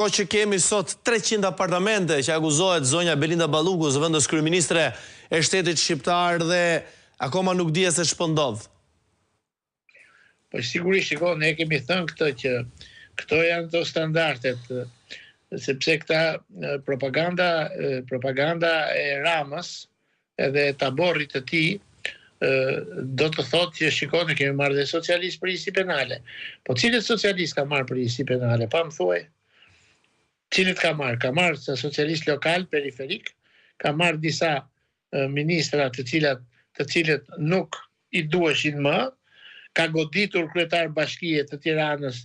Po që kemi sot 300 apartamente që akuzohet zonja Belinda Balluku, zëvendës kryeministre e shtetit shqiptar dhe akoma nuk dihet se ç'pëndodh. Po sigurisht, shiko, ne kemi thënë këtë që këto janë të standardet, sepse këta propaganda e Ramës edhe taborrit të tij do të thotë që shikoni kemi marrë dhe socialist për isi penale. Po cilët socialist ka marrë për isi penale? Pa më thuaj. Cilët ka marrë? Ka marrë sa socialist lokal, periferik, ka marrë disa ministra të cilët nuk i duheshin më, ka goditur kryetar bashkie të Tiranës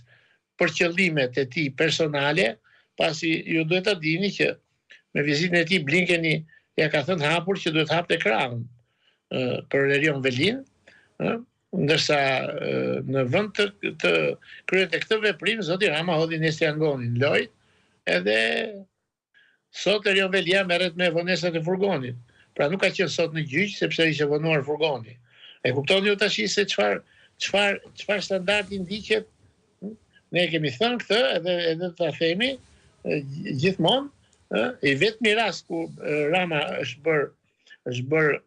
për qëllimet e tij personale, pasi ju duhet ta dini që me vizitën e tij Blinkeni ja ka thënë hapur që duhet hapte krahun për Erion Velin, ndërsa në vend të kryete këtë veprim zoti Rama hodhi Nestiangonin loj, edhe sot Erion Velia merret me vonesat e furgonit. Pra nuk ka qenë sot në gjyq sepse ishte vonuar furgoni. E kuptoni ju tash se çfarë standardi ndiqet? Ne kemi thënë këtë edhe ta themi gjithmonë, i vetmi rast ku Rama është bër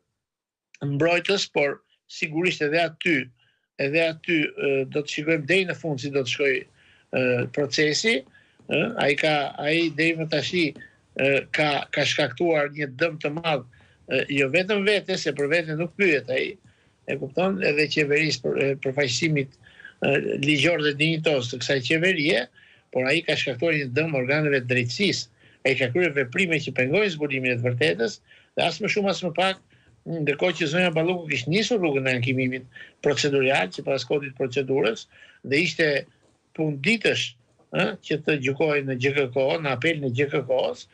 mbrojtës, por sigurisht edhe aty do të shikojmë deri në fund si do të shkojë procesi. Ai deri më tash ka shkaktuar një dëm të madh, jo vetëm vete, se për vete nuk pyet ai, e kupton, edhe qeverisë për përfaqësimit ligjor dhe dinjitos të kësaj qeverie, por ai ka shkaktuar një dëm organeve të drejtësisë. Ai ka kryer veprime që pengojnë zbulimin e të vërtetës, dhe as më shumë as më pak, ndërkohë që zonja Balluku kishte nisur rrugën e ankimimit procedurial sipas kodit procedurës dhe ishte punë ditësh që të gjykojë në GKK, në apelin e GKK-s,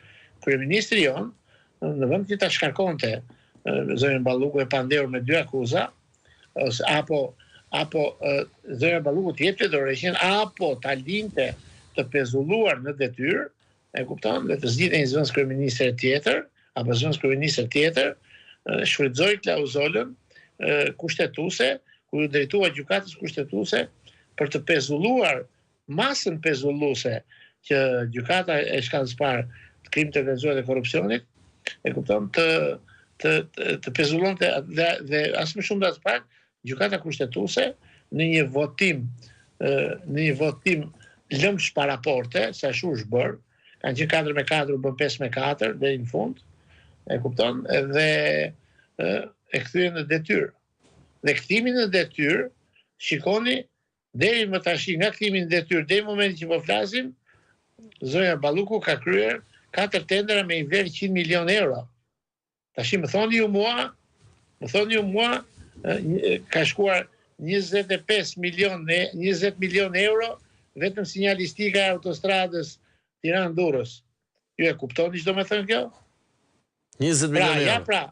kryeministri jon, në vend që ta shkarkonte zonjën Balluku e pandehur me 2 akuza, apo zonja Balluku të jepte dorëheqjen, apo ta linte të pezulluar në detyrë, e kupton, dhe të zgjidhej një zëvendës kryeministre tjetër, apo zëvendës kryeministre tjetër, shfrytëzoi klauzolën kushtetuese, ku u drejtua gjykatës kushtetuese për të pezulluar masën pezulluese që gjykata e shkallëspar të krimit të organizuar dhe korrupsionit, e kupton, të pezullonte dhe as më shumë as pak gjykata kushtetuese në një votim lëmsh pa raporte, sa shu është bërë, kanë qenë 4-4, bën 5-4 deri në fund, e kupton, dhe e kthyen në detyrë. Dhe kthimi në detyrë, shikoni, deri më tash nga kthimi në detyrë deri në momentin që po flasim, zonja Balluku ka kryer 4 tendera me një vlerë 100 milion euro. Tash më thoni ju mua, ka shkuar 20 milion euro vetëm sinjalistika e autostradës Tiranë-Durrës. Ju e kuptoni ç'do të thënë kjo? 20 milion euro.